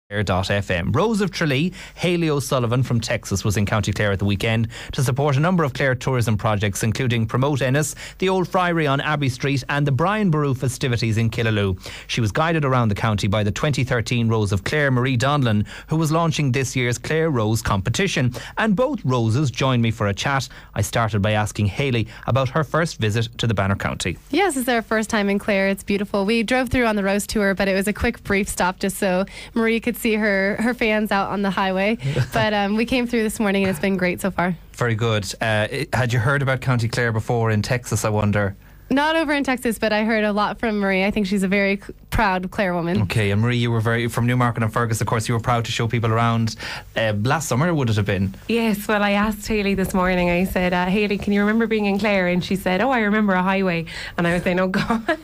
Clare.fm. Rose of Tralee, Hayley O'Sullivan from Texas was in County Clare at the weekend to support a number of Clare tourism projects, including Promote Ennis, the Old Friary on Abbey Street and the Brian Boru festivities in Killaloe. She was guided around the county by the 2013 Rose of Clare, Marie Donnellan, who was launching this year's Clare Rose competition. And both Roses joined me for a chat. I started by asking Hayley about her first visit to the Banner County. Yes, it's our first time in Clare. It's beautiful. We drove through on the Rose tour, but it was a quick, brief stop just so Marie could see her fans out on the highway. But we came through this morning and it's been great so far. Very good. Had you heard about County Clare before in Texas, I wonder? Not over in Texas, but I heard a lot from Marie. I think she's a very proud Clare woman. Okay, and Marie, you were from Newmarket and Fergus, of course, you were proud to show people around last summer, would it have been? Yes, well, I asked Hayley this morning, I said, Hayley, can you remember being in Clare? And she said, oh, I remember a highway. And I was saying, oh God,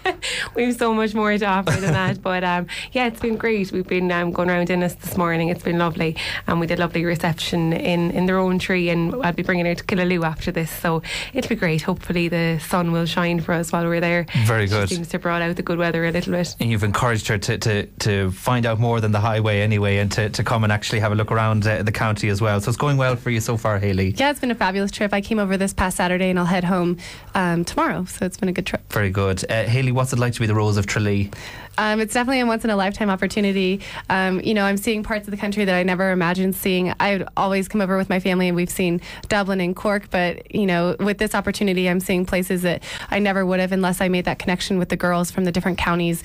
we have so much more to offer than that. But yeah, it's been great. We've been going around Ennis this morning. It's been lovely. And we did a lovely reception in their own tree, and I'll be bringing her to Killaloe after this. So it'll be great. Hopefully the sun will shine for us while we're there. Very good. She seems to have brought out the good weather a little bit. And you've encouraged her to find out more than the highway anyway, and to come and actually have a look around the county as well. So it's going well for you so far, Hayley? Yeah, it's been a fabulous trip. I came over this past Saturday and I'll head home tomorrow, so it's been a good trip. Very good. Hayley, what's it like to be the Rose of Tralee? It's definitely a once-in-a-lifetime opportunity. I'm seeing parts of the country that I never imagined seeing. I'd always come over with my family and we've seen Dublin and Cork, but with this opportunity I'm seeing places that I never would have unless I made that connection with the girls from the different counties.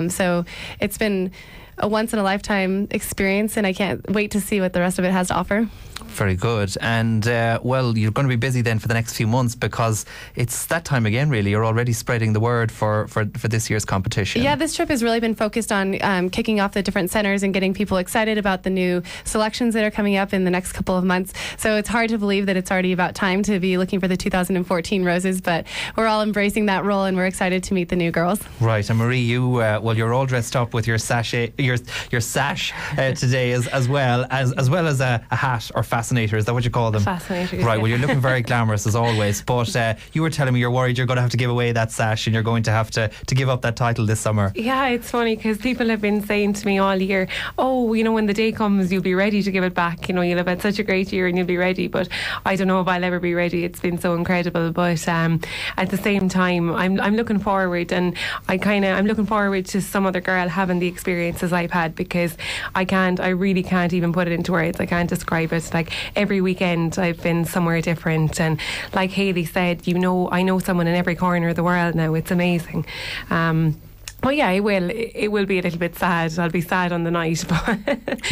So it's been a once-in-a-lifetime experience and I can't wait to see what the rest of it has to offer. Very good. And well, you're going to be busy then for the next few months, because it's that time again really. You're already spreading the word for this year's competition. Yeah, this trip has really been focused on kicking off the different centres and getting people excited about the new selections that are coming up in the next couple of months. So it's hard to believe that it's already about time to be looking for the 2014 Roses, but we're all embracing that role and we're excited to meet the new girls. Right. And Marie, you're all dressed up with your sash today as well as a hat or fascinator. Is that what you call them? Fascinators. Right. Yeah. Well, you're looking very glamorous as always. But you were telling me you're worried you're going to have to give away that sash and you're going to have to give up that title this summer. Yeah, it's funny because people have been saying to me all year, oh, when the day comes, you'll be ready to give it back. You'll have had such a great year and you'll be ready. But I don't know if I'll ever be ready. It's been so incredible. But at the same time, I'm looking forward, and I'm looking forward to some other girl having the experiences I've had, because I really can't even put it into words. I can't describe it. Like every weekend I've been somewhere different, and like Hayley said, I know someone in every corner of the world now. It's amazing. Well, yeah, it will be a little bit sad. I'll be sad on the night, but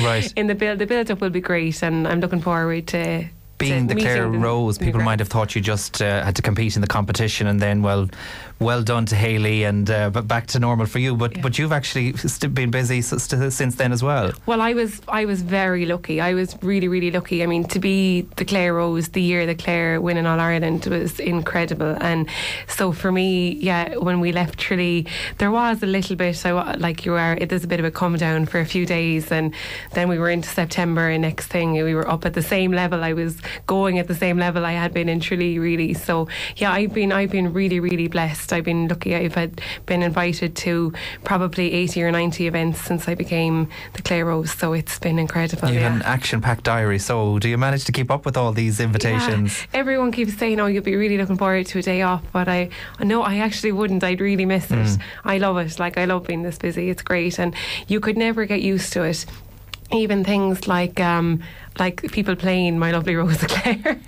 right. In the build up will be great, and I'm looking forward to being the Clare Rose. People might have thought you just had to compete in the competition, and then well done to Hayley, and but back to normal for you. But you've actually been busy since then as well. Well, I was very lucky. I was really, really lucky. I mean, to be the Clare Rose the year that Clare win in All Ireland was incredible. And so for me, yeah, when we left Tralee, there was a little bit there's a bit of a come down for a few days, and then we were into September, and next thing we were up at the same level. I was going at the same level I had been in Tralee, really. So yeah, I've been really, really blessed. I've been lucky. I've been invited to probably 80 or 90 events since I became the Clare Rose, so it's been incredible. You have an action-packed diary, so do you manage to keep up with all these invitations? Yeah. Everyone keeps saying, oh, you'll be really looking forward to a day off, but I actually wouldn't. I'd really miss it. I love it. I love being this busy. It's great, and you could never get used to it. Even things like people playing My Lovely Rose of Clare.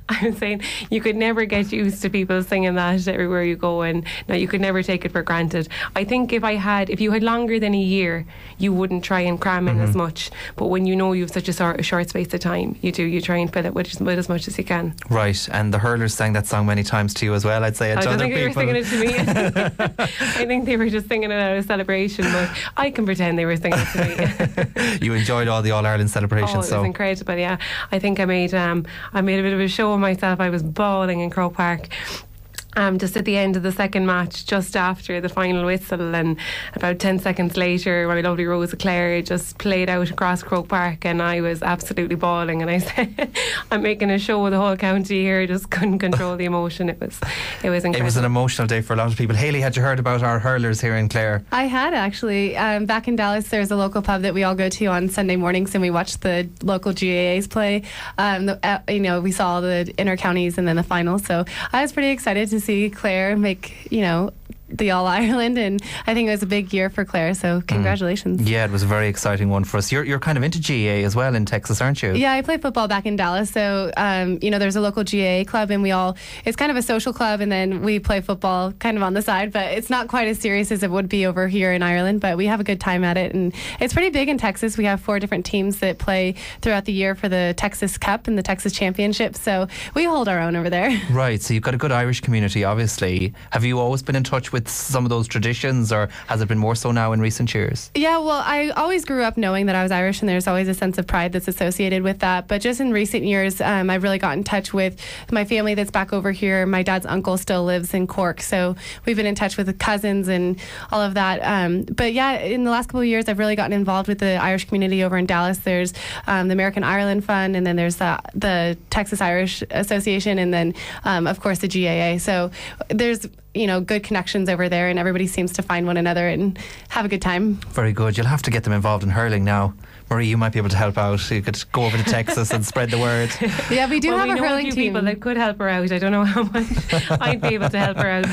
I'm saying you could never get used to people singing that everywhere you go, and no, you could never take it for granted. I think if you had longer than a year, you wouldn't try and cram in as much. But when you know you have such a short space of time, you try and fill it with as much as you can. Right, and the hurlers sang that song many times to you as well, I'd say. I don't think they were singing it to me. I think they were just singing it out of celebration, but I can pretend they were singing it to me. You enjoyed all the All Ireland celebrations. It was incredible. Yeah, I think I made a bit of a show of myself. I was bawling in Croke Park. just at the end of the second match, just after the final whistle, and about 10 seconds later, my lovely Rose of Clare just played out across Croke Park, and I was absolutely bawling, and I said, I'm making a show of the whole county here. Just couldn't control the emotion. It was incredible. It was an emotional day for a lot of people. Hayley, had you heard about our hurlers here in Clare? I had, actually. Back in Dallas, there's a local pub that we all go to on Sunday mornings, and we watch the local GAAs play. We saw the inter-counties and then the final, so I was pretty excited to see Clare make, the All-Ireland, and I think it was a big year for Clare, so congratulations. Yeah, it was a very exciting one for us. You're kind of into GAA as well in Texas, aren't you? Yeah, I play football back in Dallas, so there's a local GAA club, and it's kind of a social club, and then we play football kind of on the side, but it's not quite as serious as it would be over here in Ireland, but we have a good time at it, and it's pretty big in Texas. We have 4 different teams that play throughout the year for the Texas Cup and the Texas Championship, so we hold our own over there. Right, so you've got a good Irish community, obviously. Have you always been in touch with some of those traditions, or has it been more so now in recent years? Yeah, well, I always grew up knowing that I was Irish, and there's always a sense of pride that's associated with that. But just in recent years, I've really got in touch with my family that's back over here. My dad's uncle still lives in Cork, so we've been in touch with the cousins and all of that. But yeah, in the last couple of years, I've really gotten involved with the Irish community over in Dallas. There's the American Ireland Fund, and then there's the Texas Irish Association, and then of course the GAA. So there's good connections over there, and everybody seems to find one another and have a good time. Very good. You'll have to get them involved in hurling now. Marie, you might be able to help out. You could go over to Texas and spread the word. Yeah, we do have a hurling few team. People that could help her out. I don't know how much I'd be able to help her out.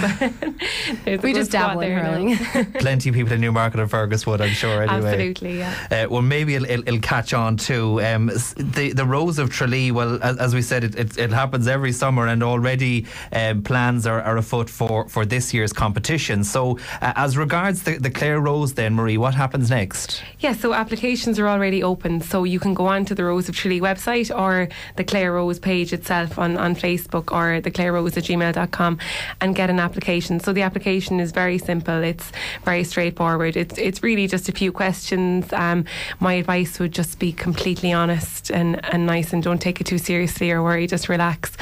But we just dabble in hurling. Plenty of people in Newmarket and Fergus would, I'm sure. Anyway, absolutely, yeah. Well, maybe it'll catch on too. The Rose of Tralee. Well, as we said, it happens every summer, and already plans are afoot for this year's competition. So, as regards the Clare Rose, then Marie, what happens next? Yeah, so applications are already open, so you can go on to the Rose of Tralee website or the Clare Rose page itself on Facebook, or the clarerose@gmail.com, and get an application. So the application is very simple, it's very straightforward, it's really just a few questions. My advice would just be completely honest and nice, and don't take it too seriously or worry, just relax.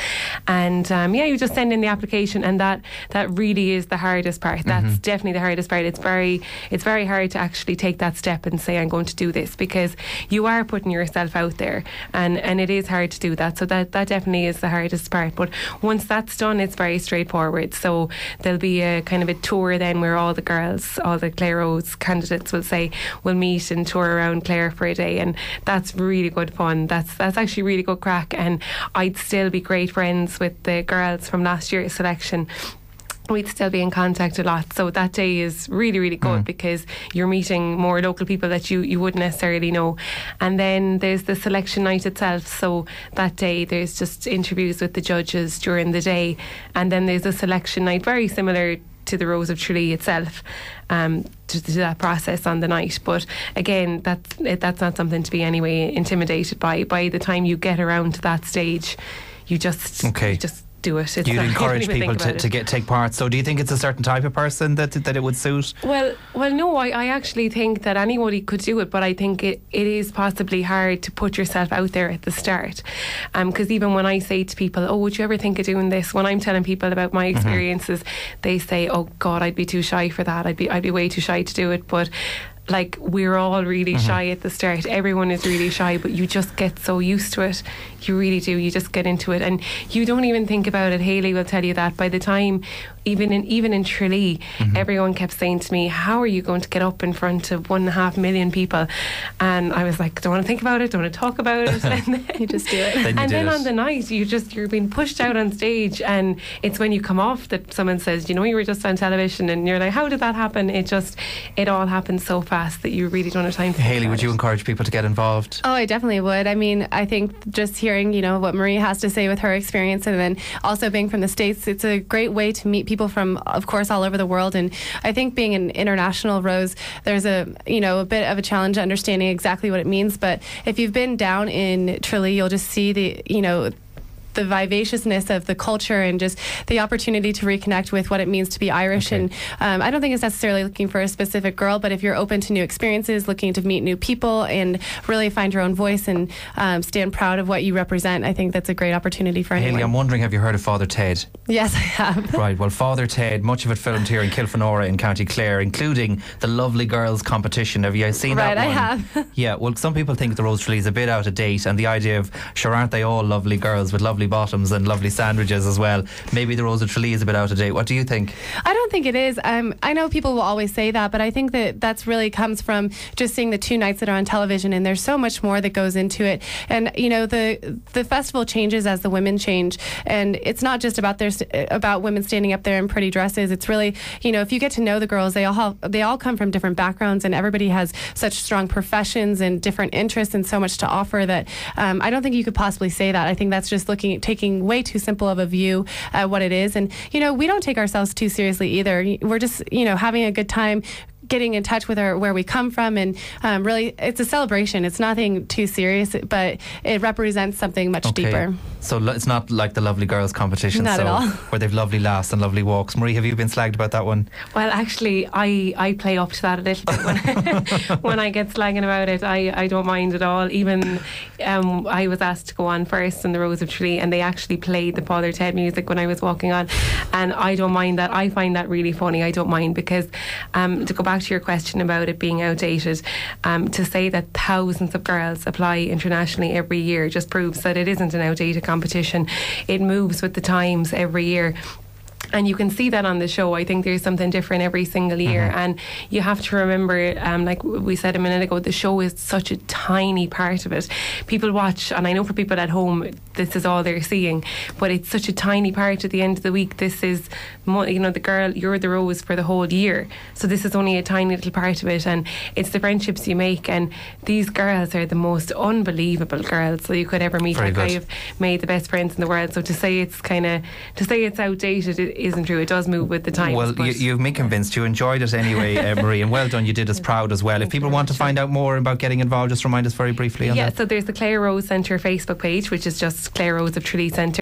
And you just send in the application, and that really is the hardest part. That's definitely the hardest part. It's very hard to actually take that step and say, I'm going to do this, because you are putting yourself out there, and it is hard to do that. So that definitely is the hardest part. But once that's done, it's very straightforward. So there'll be a kind of a tour then, where all the girls, all the Clare Rose candidates will meet and tour around Clare for a day, and that's really good fun. That's actually really good crack, and I'd still be great friends with the girls from last year's selection. We'd still be in contact a lot, so that day is really, really good, because you're meeting more local people that you wouldn't necessarily know. And then there's the selection night itself, so that day there's just interviews with the judges during the day, and then there's a selection night very similar to the Rose of Tralee itself, to that process on the night. But again, that's not something to be anyway intimidated by. By the time you get around to that stage, you just do it. You'd encourage people to take part. So do you think it's a certain type of person that it would suit? Well, no, I actually think that anybody could do it, but I think it is possibly hard to put yourself out there at the start. Because even when I say to people, oh, would you ever think of doing this? When I'm telling people about my experiences, they say, oh God, I'd be too shy for that. I'd be way too shy to do it. But like, we're all really shy at the start. Everyone is really shy, but you just get so used to it. You really do. You just get into it, and you don't even think about it. Hayley will tell you that by the time, even in Tralee, everyone kept saying to me, how are you going to get up in front of 1.5 million people? And I was like, don't want to think about it, don't want to talk about it. And then, you just do it. Then on the night, you're being pushed out on stage, and it's when you come off that someone says, you were just on television, and you're like, how did that happen? It all happens so fast that you really don't have time to think Hayley, about would you encourage people to get involved? Oh, I definitely would. I mean, I think just hearing, what Marie has to say with her experience, and then also being from the States, it's a great way to meet people from, of course, all over the world. And I think being an international Rose, there's a bit of a challenge understanding exactly what it means. But if you've been down in Tralee, you'll just see vivaciousness of the culture and just the opportunity to reconnect with what it means to be Irish. Okay. And I don't think it's necessarily looking for a specific girl, but if you're open to new experiences, looking to meet new people and really find your own voice and stand proud of what you represent, I think that's a great opportunity for anyone. Hayley, I'm wondering, have you heard of Father Ted? Yes, I have. Right, well, Father Ted, much of it filmed here in Kilfenora in County Clare, including the Lovely Girls competition. Have you seen that one? Right, I have. Yeah, well, some people think the Rose Tralee is a bit out of date, and the idea of, sure, aren't they all lovely girls with lovely bottoms and lovely sandwiches as well? Maybe the Rose of Tralee is a bit out of date. What do you think? I don't think it is. I know people will always say that, but I think that that's really comes from just seeing the 2 nights that are on television, and there's so much more that goes into it. And you know, the festival changes as the women change, and it's not just about women standing up there in pretty dresses. It's really, you know, if you get to know the girls, they all come from different backgrounds, and everybody has such strong professions and different interests and so much to offer that I don't think you could possibly say that. I think that's just taking way too simple of a view at what it is. And you know, we don't take ourselves too seriously either. We're just, you know, having a good time, getting in touch with where we come from, and really it's a celebration. It's nothing too serious, but it represents something much deeper. So it's not like the Lovely Girls competition, not at all, where they've lovely laughs and lovely walks. Marie, have you been slagged about that one? Well, actually, I play up to that a little bit when I get slagging about it. I don't mind at all. Even I was asked to go on first in the Rose of Tralee, and they actually played the Father Ted music when I was walking on, and I don't mind that. I find that really funny. I don't mind, because to go back to your question about it being outdated, to say that thousands of girls apply internationally every year just proves that it isn't an outdated competition. It moves with the times every year. And you can see that on the show. I think there's something different every single year. And you have to remember, like we said a minute ago, the show is such a tiny part of it. People watch, and I know for people at home, this is all they're seeing, but it's such a tiny part at the end of the week. This is, you know, the girl, you're the rose for the whole year. So this is only a tiny little part of it. And it's the friendships you make. And these girls are the most unbelievable girls that you could ever meet. Like, I have made the best friends in the world. So to say it's outdated, it isn't true. It does move with the times. Well, you've me convinced. You enjoyed it anyway, Marie, and well done. You did us proud as well. If people want to find out more about getting involved, just remind us very briefly on that. So there's the Clare Rose Centre Facebook page, which is just Clare Rose of Tralee Centre.